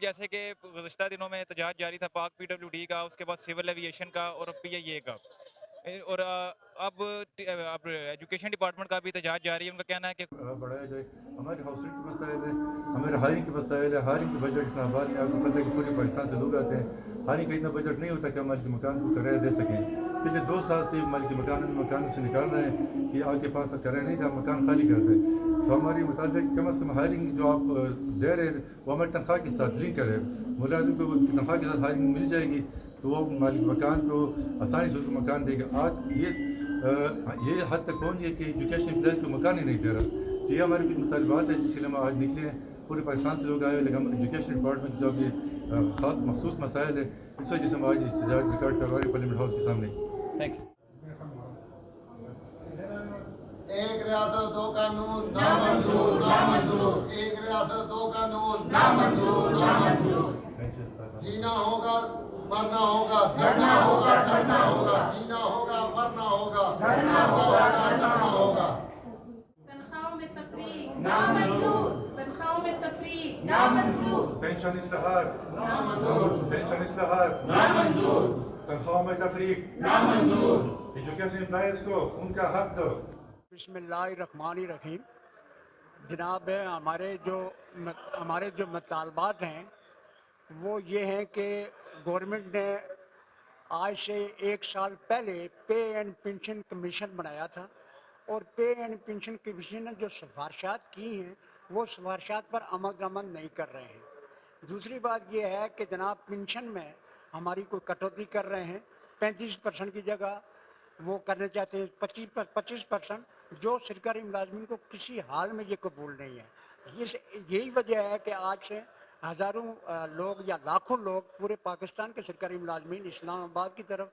جیسے کہ گزشتہ دنوں میں احتجاج جاری تھا پاک PWD کا، اس کے بعد سول ایویشن کا اور PIA کا، اور اب ایجوکیشن ڈپارٹمنٹ کا بھی احتجاج جاری ہے. ان کا کہنا ہے کہ بڑھایا جائے. ہمارے ہاؤسنگ کے مسائل ہیں, ہمارے ہائرنگ کے مسائل ہے. ہائرنگ کے بجٹ اسلام آباد میں آپ کو پتہ ہے کہ پورے پاکستان سے لوگ آتے ہیں. ہائرنگ کا اتنا بجٹ نہیں ہوتا کہ ہمارے مکان کو کرایہ دے سکیں. پچھلے 2 سال سے مالک مکان سے نکال رہے ہیں کہ آپ کے پاس کرایہ نہیں تھا, مکان خالی کر دیں. تو ہماری مطالبہ کم از کم ہائرنگ جو آپ دے رہے ہیں وہ ہماری تنخواہ کے ساتھ لنک کرے. ملازم کو تنخواہ کے ساتھ ہائرنگ مل جائے گی تو وہ مالک مکان کو آسانی سے اس کو مکان دے گا. آج یہ حد تک پہنچ گئی کہ ایجوکیشن امپلائز کو مکان ہی نہیں دے رہا. تو یہ ہمارے کچھ مطالبات ہیں جس کے لیے ہم آج نکلے ہیں. پورے پاکستان سے لوگ آئے, لیکن ہم ایجوکیشن ڈپارٹمنٹ جو بھی خاص مخصوص مسائل ہے اس وجہ سے ہم آج احتجاج ریکارڈ کروا رہے ہیں پارلیمنٹ ہاؤس کے سامنے. Thank you. ایک ریاست دو قانون نامنظور نامنظور. ایک ریاست دو قانون نامنظور نامنظور. جینا ہوگا مرنا ہوگا دھرنا ہوگا دھرنا ہوگا. جینا ہوگا مرنا ہوگا دھرنا ہوگا دھرنا ہوگا. تنخواہوں میں تفریق نامنظور. تنخواہوں میں تفریق نامنظور. پینشن اصلاحات نامنظور پینشن اصلاحات نامنظور تنخواہوں میں تفریق نامنظور. ایجوکیشن امپلائز کو ان کا حق دو. بسم اللہ الرحمن الرحیم. جناب ہمارے جو مطالبات ہیں وہ یہ ہیں کہ گورنمنٹ نے آج سے 1 سال پہلے پے اینڈ پینشن کمیشن بنایا تھا, اور پے اینڈ پینشن کمیشن نے جو سفارشات کی ہیں وہ سفارشات پر عمل درآمد نہیں کر رہے ہیں. دوسری بات یہ ہے کہ جناب پینشن میں ہماری کوئی کٹوتی کر رہے ہیں. 35% کی جگہ وہ کرنا چاہتے ہیں 25%, جو سرکاری ملازمین کو کسی حال میں یہ قبول نہیں ہے. یہی وجہ ہے کہ آج سے ہزاروں لوگ یا لاکھوں لوگ پورے پاکستان کے سرکاری ملازمین اسلام آباد کی طرف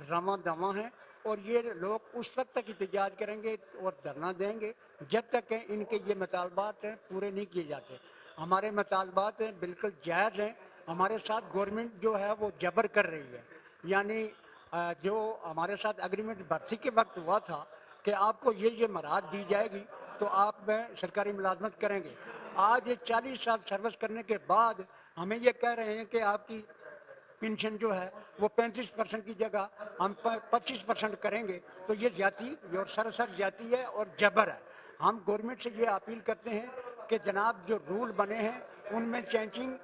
رواں دواں ہیں, اور یہ لوگ اس وقت تک احتجاج کریں گے اور دھرنا دیں گے جب تک کہ ان کے یہ مطالبات پورے نہیں کیے جاتے. ہمارے مطالبات بالکل جائز ہیں. ہمارے ساتھ گورنمنٹ جو ہے وہ جبر کر رہی ہے, یعنی جو ہمارے ساتھ اگریمنٹ بھرتی کے وقت ہوا تھا کہ آپ کو یہ مراحت دی جائے گی تو آپ سرکاری ملازمت کریں گے. آج 40 سال سروس کرنے کے بعد ہمیں یہ کہہ رہے ہیں کہ آپ کی پینشن جو ہے وہ 35% کی جگہ ہم 25% کریں گے. تو یہ زیادتی اور سراسر زیادتی ہے اور جبر ہے. ہم گورنمنٹ سے یہ اپیل کرتے ہیں کہ جناب جو رول بنے ہیں ان میں چینجنگ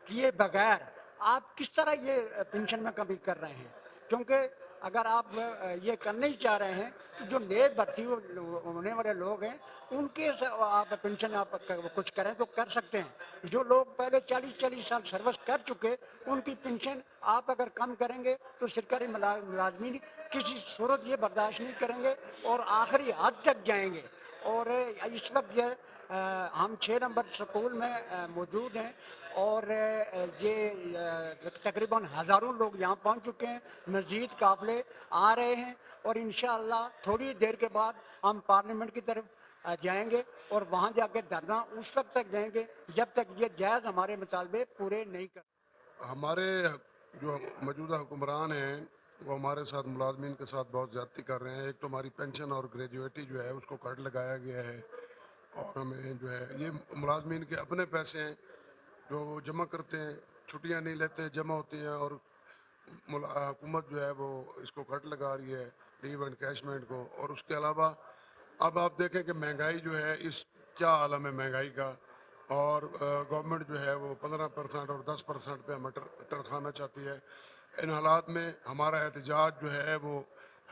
کیے بغیر آپ کس طرح یہ پینشن میں کمی کر رہے ہیں, کیونکہ اگر آپ یہ کرنا ہی چاہ رہے ہیں کہ جو نئے بھرتی ہونے والے لوگ ہیں ان کے آپ پینشن آپ کچھ کریں تو کر سکتے ہیں. جو لوگ پہلے 40 سال سروس کر چکے ان کی پینشن آپ اگر کم کریں گے تو سرکاری ملازمین کسی صورت یہ برداشت نہیں کریں گے اور آخری حد تک جائیں گے. اور اس وقت ہم 6 نمبر سکول میں موجود ہیں اور یہ تقریباً ہزاروں لوگ یہاں پہنچ چکے ہیں. مزید قافلے آ رہے ہیں اور انشاءاللہ تھوڑی دیر کے بعد ہم پارلیمنٹ کی طرف جائیں گے اور وہاں جا کے دھرنا اس وقت تک دیں گے جب تک یہ جائز ہمارے مطالبے پورے نہیں کر. ہمارے جو موجودہ حکمران ہیں وہ ہمارے ساتھ ملازمین کے ساتھ بہت زیادتی کر رہے ہیں. ایک تو ہماری پینشن اور گریجویٹی جو ہے اس کو کٹ لگایا گیا ہے, اور ہمیں جو ہے یہ ملازمین کے اپنے پیسے ہیں جو جمع کرتے ہیں, چھٹیاں نہیں لیتے, جمع ہوتی ہیں, اور حکومت جو ہے وہ اس کو کٹ لگا رہی ہے لیو اینڈ کیشمنٹ کو. اور اس کے علاوہ اب آپ دیکھیں کہ مہنگائی جو ہے اس کیا عالم ہے مہنگائی کا, اور گورنمنٹ جو ہے وہ 15% اور 10% پہ ہمیں ٹرکھانا چاہتی ہے. ان حالات میں ہمارا احتجاج جو ہے وہ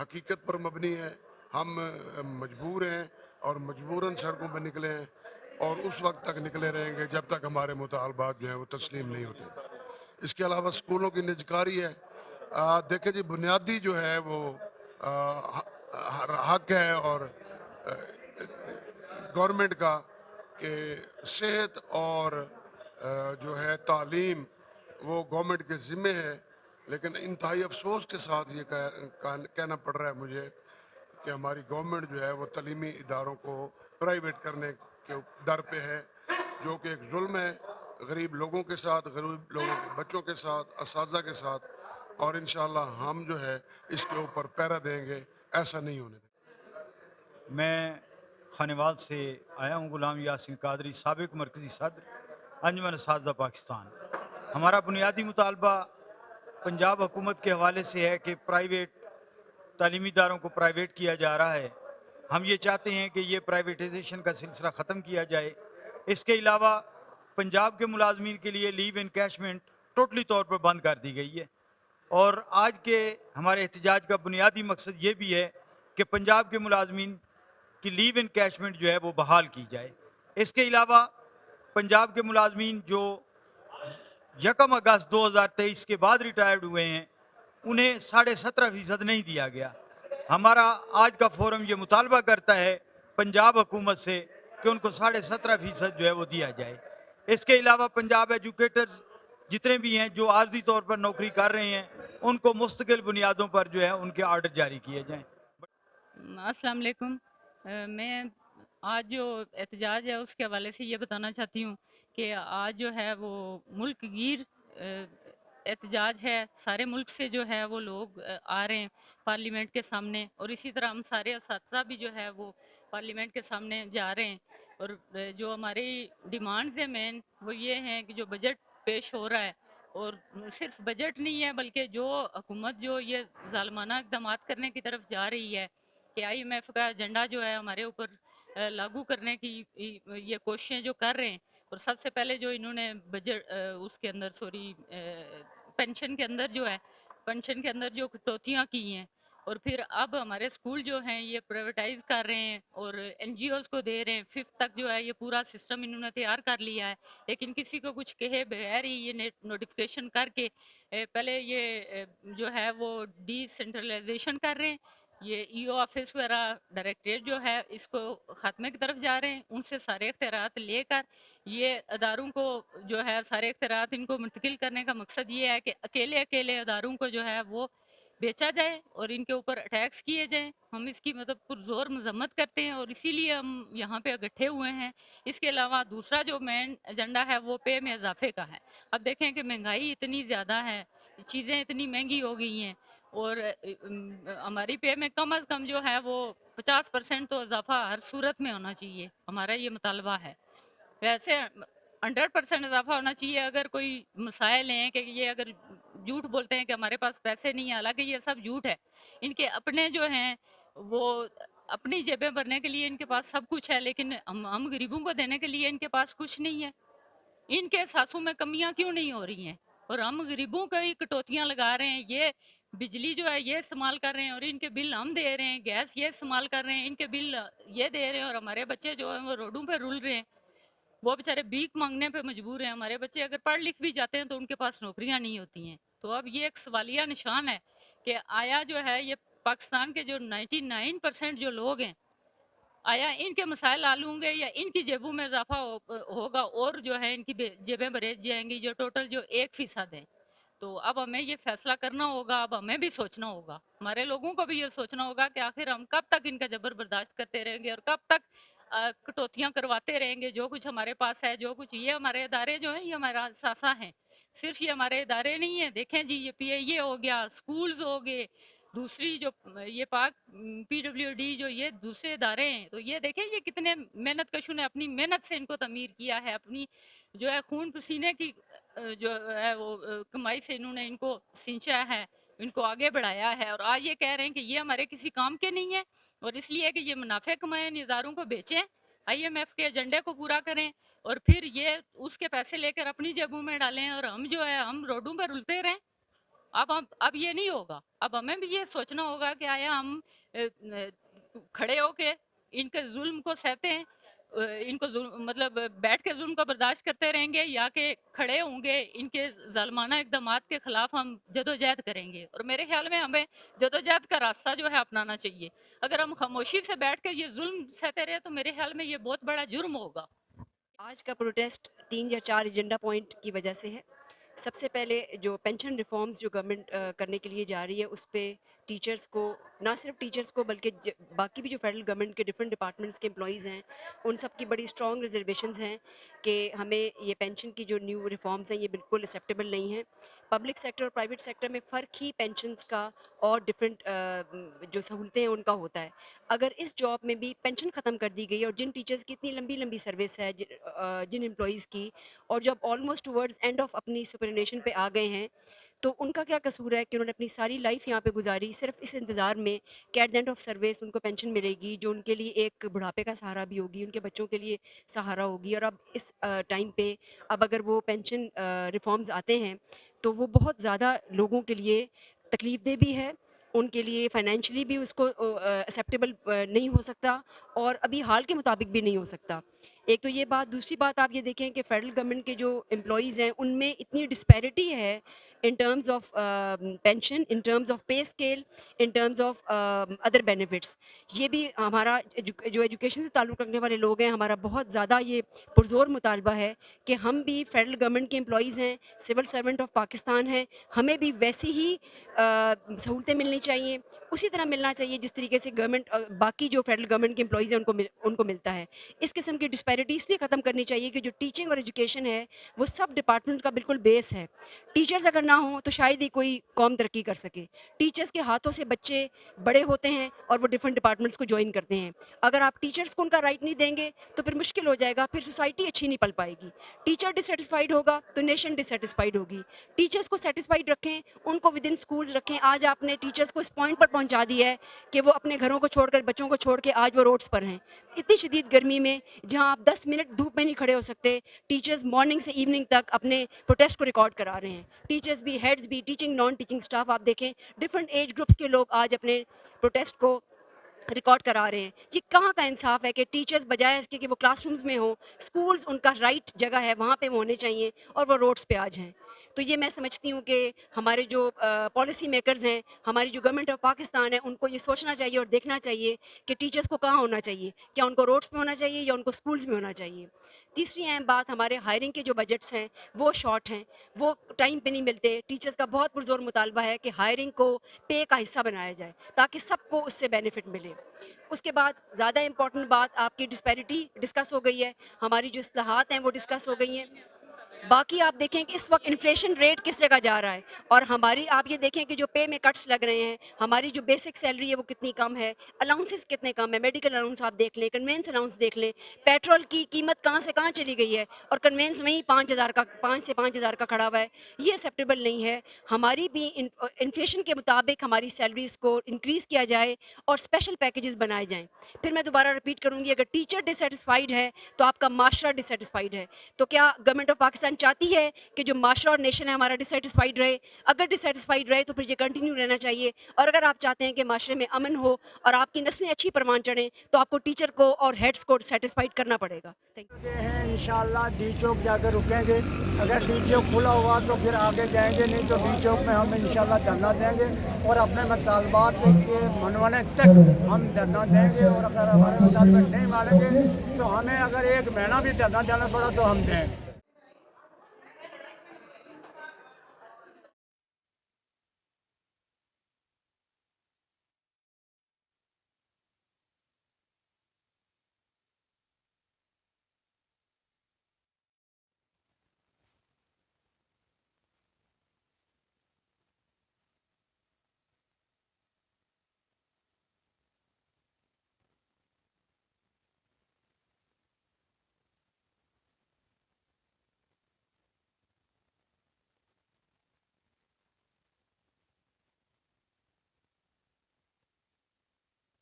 حقیقت پر مبنی ہے. ہم مجبور ہیں اور مجبوراً سڑکوں پہ نکلے ہیں اور اس وقت تک نکلے رہیں گے جب تک ہمارے مطالبات جو ہیں وہ تسلیم نہیں ہوتے. اس کے علاوہ اسکولوں کی نجکاری ہے. دیکھیں جی, بنیادی جو ہے وہ حق ہے اور گورنمنٹ کا کہ صحت اور جو ہے تعلیم وہ گورنمنٹ کے ذمے ہے. لیکن انتہائی افسوس کے ساتھ یہ کہنا پڑ رہا ہے مجھے کہ ہماری گورنمنٹ جو ہے وہ تعلیمی اداروں کو پرائیویٹ کرنے کے در پہ ہے, جو کہ ایک ظلم ہے غریب لوگوں کے ساتھ, غریب لوگوں کے بچوں کے ساتھ, اساتذہ کے ساتھ. اور انشاءاللہ ہم جو ہے اس کے اوپر پیرا دیں گے, ایسا نہیں ہونے دیں گے. میں خانوال سے آیا ہوں, غلام یاسین قادری, سابق مرکزی صدر انجمن اساتذہ پاکستان. हमारा बुनियादी मुतालबा पंजाब हुकूमत के हवाले से है कि प्राइवेट तालीमी इदारों को प्राइवेट किया जा रहा है। हम ये चाहते हैं कि ये प्राइवेटाइजेशन का सिलसिला ख़त्म किया जाए। इसके अलावा पंजाब के मुलाजमीन के लिए लीव इनकैशमेंट टोटली तौर पर बंद कर दी गई है। और आज के हमारे एहतजाज का बुनियादी मकसद ये भी है कि पंजाब के मुलाजमीन की लीव इनकैशमेंट जो है वो बहाल की जाए। इसके अलावा पंजाब के मुलाजमीन जो 1 अगस्त 2023 के बाद रिटायर्ड हुए हैं उन्हें 17.5% नहीं दिया गया। हमारा आज का फोरम ये मुतालबा करता है पंजाब हुकूमत से कि उनको 17.5% जो है वो दिया जाए। इसके अलावा पंजाब एजुकेटर्स जितने भी हैं जो आर्जी तौर पर नौकरी कर रहे हैं उनको मुस्तकिल बुनियादों पर जो है उनके आर्डर जारी किए जाएं। अस्सलाम वालेकुम। मैं आज जो एहतजाज है उसके हवाले से ये बताना चाहती हूँ कि आज जो है वो मुल्क गिर एहतजाज है। सारे मुल्क से जो है वो लोग आ रहे हैं पार्लियामेंट के सामने, और इसी तरह हम सारे असातिज़ा भी जो है वो पार्लियामेंट के सामने जा रहे हैं। और जो हमारी डिमांड्स हैं मेन वो ये हैं कि जो बजट पेश हो रहा है, और सिर्फ बजट नहीं है बल्कि जो हुकूमत जो ये ज़ालमाना इक़दाम करने की तरफ जा रही है कि IMF का एजेंडा जो है हमारे ऊपर लागू करने की ये कोशिशें जो कर रहे हैं। और सबसे पहले जो इन्होंने बजट उसके अंदर पेंशन के अंदर जो कटौतियाँ की हैं, और फिर अब हमारे स्कूल जो हैं ये प्राइवेटाइज कर रहे हैं और NGOs को दे रहे हैं। 5th तक जो है ये पूरा सिस्टम इन्होंने तैयार कर लिया है, लेकिन किसी को कुछ कहे बगैर ही ये नोटिफिकेशन करके पहले ये जो है वो डिसेंट्रलाइजेशन कर रहे हैं। ये EO ऑफिस वगैरह डायरेक्टरेट जो है इसको ख़त्मे की तरफ जा रहे हैं। उनसे सारे इख्तियारात लेकर ये अदारों को जो है सारे इख्तियारात इनको मुंतकिल करने का मकसद ये है कि अकेले अकेले अदारों को जो है वो बेचा जाए और इनके ऊपर अटैक्स किए जाएं। हम इसकी मतलब पुरजोर मजम्मत करते हैं और इसीलिए हम यहाँ पे इकट्ठे हुए हैं। इसके अलावा दूसरा जो मेन एजेंडा है वो पे में इजाफे का है। अब देखें कि महंगाई इतनी ज़्यादा है, चीज़ें इतनी महंगी हो गई हैं, और हमारी पे में कम अज़ कम जो है वो 50% तो इजाफा हर सूरत में होना चाहिए, हमारा ये मुतालबा है। वैसे 100% इजाफा होना चाहिए। अगर कोई मसाइल हैं कि ये अगर झूठ बोलते हैं कि हमारे पास पैसे नहीं है, हालांकि ये सब झूठ है। इनके अपने जो हैं वो अपनी जेबें भरने के लिए इनके पास सब कुछ है, लेकिन हम गरीबों को देने के लिए इनके पास कुछ नहीं है। इनके एहसासों में कमियां क्यों नहीं हो रही हैं, और हम गरीबों को ही कटौतियां लगा रहे हैं। ये बिजली जो है ये इस्तेमाल कर रहे हैं और इनके बिल हम दे रहे हैं, गैस ये इस्तेमाल कर रहे हैं, इनके बिल ये दे रहे हैं, और हमारे बच्चे जो हैं वो रोडों पर रुल रहे हैं। वो बेचारे भीख मांगने पे मजबूर हैं। हमारे बच्चे अगर पढ़ लिख भी जाते हैं तो उनके पास नौकरियां नहीं होती हैं। तो अब ये एक सवालिया निशान है कि आया जो है ये पाकिस्तान के जो 99% जो लोग हैं, आया इनके मसाइल हल होंगे या इनकी जेबों में इजाफा होगा, और जो है इनकी जेबें भरेज जाएंगी जो टोटल जो 1% है। तो अब हमें ये फैसला करना होगा, अब हमें भी सोचना होगा, हमारे लोगों को भी ये सोचना होगा कि आखिर हम कब तक इनका जबर बर्दाश्त करते रहेंगे और कब तक कटौतियां करवाते रहेंगे। जो कुछ हमारे पास है, जो कुछ ये हमारे इदारे जो हैं ये हमारा सासा हैं, सिर्फ ये हमारे इदारे नहीं है। देखें जी, ये PIA हो गया, स्कूल्स हो गए, दूसरी जो ये पाक PWD जो ये दूसरे इदारे हैं, तो ये देखें ये कितने मेहनत कशों ने अपनी मेहनत से इनको तमीर किया है, अपनी जो है खून पसीने की जो है वो कमाई से इन्होंने इनको सिंचा है, इनको आगे बढ़ाया है। और आज ये कह रहे हैं कि ये हमारे किसी काम के नहीं है, और इसलिए कि ये मुनाफे कमाएं, इन इदारों को बेचें, IMF के एजेंडे को पूरा करें, और फिर ये उसके पैसे लेकर अपनी जेबों में डालें, और हम जो है हम रोडों पर रुलते रहें। अब ये नहीं होगा। अब हमें भी ये सोचना होगा कि आया हम खड़े होके इनके जुल्म को सहते हैं, इनको मतलब बैठ के जुल्म को बर्दाश्त करते रहेंगे, या कि खड़े होंगे इनके जालमाना इकदामात के खिलाफ हम जदोजहद करेंगे। और मेरे ख्याल में हमें जदोजहद का रास्ता जो है अपनाना चाहिए। अगर हम खामोशी से बैठ कर ये जुल्म सहते रहे तो मेरे ख्याल में ये बहुत बड़ा जुर्म होगा। आज का प्रोटेस्ट 3 या 4 एजेंडा पॉइंट की वजह से है। सबसे पहले जो पेंशन रिफॉर्म्स जो गवर्नमेंट करने के लिए जा रही है उस पर टीचर्स को, ना सिर्फ टीचर्स को बल्कि बाकी भी जो फेडरल गवर्नमेंट के डिफरेंट डिपार्टमेंट्स के एम्प्लॉइज़ हैं उन सब की बड़ी स्ट्रॉन्ग रिजर्वेशंस हैं कि हमें ये पेंशन की जो न्यू रिफॉर्म्स हैं ये बिल्कुल एक्सेप्टेबल नहीं हैं। पब्लिक सेक्टर और प्राइवेट सेक्टर में फ़र्क ही पेंशन्स का और डिफरेंट जो सहूलतें हैं उनका होता है। अगर इस जॉब में भी पेंशन ख़त्म कर दी गई और जिन टीचर्स की इतनी लंबी लंबी सर्विस है, जिन एम्प्लॉइज़ की, और जब ऑलमोस्ट टुवर्ड्स एंड ऑफ अपनी सुपरनेशन पे आ गए हैं, तो उनका क्या कसूर है कि उन्होंने अपनी सारी लाइफ यहाँ पे गुजारी सिर्फ इस इंतज़ार में कि at the end of service उनको पेंशन मिलेगी जो उनके लिए एक बुढ़ापे का सहारा भी होगी, उनके बच्चों के लिए सहारा होगी। और अब इस टाइम पे अब अगर वो पेंशन रिफॉर्म्स आते हैं तो वो बहुत ज़्यादा लोगों के लिए तकलीफ दे भी है, उनके लिए फाइनेंशियली भी उसको एक्सेप्टेबल नहीं हो सकता और अभी हाल के मुताबिक भी नहीं हो सकता। एक तो ये बात, दूसरी बात आप ये देखें कि फेडरल गवर्नमेंट के जो एम्प्लॉइज़ हैं उनमें इतनी डिस्पैरिटी है in terms of pension, in terms of pay scale, in terms of other benefits। ये भी हमारा जो एजुकेशन से ताल्लुक़ रखने वाले लोग हैं, हमारा बहुत ज़्यादा ये पुरज़ोर मुतालबा है कि हम भी फेडरल गवर्नमेंट के एम्प्लॉइज़ हैं, सिविल सर्वेंट ऑफ पाकिस्तान हैं, हमें भी वैसी ही सहूलतें मिलनी चाहिए, उसी तरह मिलना चाहिए जिस तरीके से गवर्नमेंट बाकी जो फेडरल गवर्नमेंट के एम्प्लॉइज़ हैं उनको मिलता है। इस किस्म की डिस्पैरिटी इसलिए ख़त्म करनी चाहिए कि जो टीचिंग और एजुकेशन है वो सब डिपार्टमेंट का बिल्कुल बेस है। टीचर्स अगर ना हो तो शायद ही कोई कौम तरक्की कर सके। टीचर्स के हाथों से बच्चे बड़े होते हैं और वो डिफरेंट डिपार्टमेंट्स को ज्वाइन करते हैं। अगर आप टीचर्स को उनका राइट नहीं देंगे तो फिर मुश्किल हो जाएगा, फिर सोसाइटी अच्छी नहीं पल पाएगी। टीचर डिससेटिस्फाइड होगा तो नेशन डिससेटिस्फाइड होगी। टीचर्स को सेटिस्फाइड रखें, उनको विद इन स्कूल्स रखें। आज आपने टीचर्स को इस पॉइंट पर पहुंचा दिया है कि वो अपने घरों को छोड़कर, बच्चों को छोड़ के आज वो रोड्स पर हैं। इतनी शदीद गर्मी में जहाँ आप 10 मिनट धूप में नहीं खड़े हो सकते, टीचर्स मॉर्निंग से इवनिंग तक अपने प्रोटेस्ट को रिकॉर्ड करा रहे हैं। टीचर्स भी, हेड्स भी, टीचिंग नॉन टीचिंग स्टाफ, आप देखें डिफरेंट एज ग्रुप्स के लोग आज अपने प्रोटेस्ट को रिकॉर्ड करा रहे हैं। ये कहाँ का इंसाफ है कि टीचर्स बजाय इसके कि वो क्लासरूम्स में हो, स्कूल्स उनका राइट जगह है, वहाँ पे वो होने चाहिए और वो रोड्स पे आज हैं। तो ये मैं समझती हूँ कि हमारे जो पॉलिसी मेकर्स हैं, हमारी जो गवर्नमेंट ऑफ पाकिस्तान है, उनको ये सोचना चाहिए और देखना चाहिए कि टीचर्स को कहाँ होना चाहिए, क्या उनको रोड्स पे होना चाहिए या उनको स्कूल्स में होना चाहिए। तीसरी अहम बात, हमारे हायरिंग के जो बजट्स हैं वो शॉर्ट हैं, वो टाइम पे नहीं मिलते। टीचर्स का बहुत पुरजोर मुतालबा है कि हायरिंग को पे का हिस्सा बनाया जाए ताकि सबको उससे बेनिफिट मिले। उसके बाद ज़्यादा इंपॉर्टेंट बात, आपकी डिस्पैरिटी डिस्कस हो गई है, हमारी जो इस्लाहात हैं वो डिस्कस हो गई हैं। बाकी आप देखें कि इस वक्त इन्फ्लेशन रेट किस जगह जा रहा है और हमारी आप ये देखें कि जो पे में कट्स लग रहे हैं, हमारी जो बेसिक सैलरी है वो कितनी कम है, अलाउंसेस कितने कम है। मेडिकल अलाउंस आप देख लें, कन्वेंस अलाउंस देख लें, पेट्रोल की कीमत कहाँ से कहाँ चली गई है और कन्वेंस वहीं 5 से 5,000 का खड़ा हुआ है। ये एक्सेप्टेबल नहीं है। हमारी भी इन्फ्लेशन के मुताबिक हमारी सैलरीज को इंक्रीज़ किया जाए और स्पेशल पैकेजेस बनाए जाएँ। फिर मैं दोबारा रिपीट करूँगी, अगर टीचर डिससेटिस्फाइड है तो आपका माशरा डिससेटिस्फाइड है। तो क्या गवर्नमेंट ऑफ पाकिस्तान चाहती है कि जो माशरा और नेशन है हमारा डिससेटिस्फाइड रहे? अगर डिससेटिस्फाइड रहे तो फिर ये कंटिन्यू रहना चाहिए। और अगर आप चाहते हैं कि माशरे में अमन हो और आपकी नस्लें अच्छी परवान चढ़ें तो आपको टीचर को और हेड्स को सेटिस्फाइड करना पड़ेगा। Thank you. इंशाल्लाह डी चौक जाकर रुकेंगे, अगर डी चौक खुला हुआ तो फिर आगे जाएंगे, नहीं तो डी चौक में हम इंशाल्लाह धरना देंगे और अपने मुतालबात के मनवाने तक हम धरना देंगे। और अगर हमारे मुतालबात नहीं मानेंगे तो हमें अगर 1 महीना भी धरना देना पड़ा तो हम देंगे।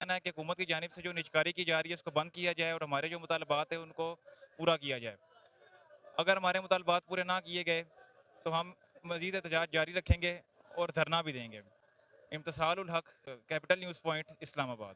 कहना है कि हुकूमत की जानिब से जो निजकारी की जा रही है उसको बंद किया जाए और हमारे जो मुतालबात है उनको पूरा किया जाए। अगर हमारे मुतालबात पूरे ना किए गए तो हम मज़ीद एहतजाज जारी रखेंगे और धरना भी देंगे। इम्तिसाल ul Haq, capital news point, Islamabad.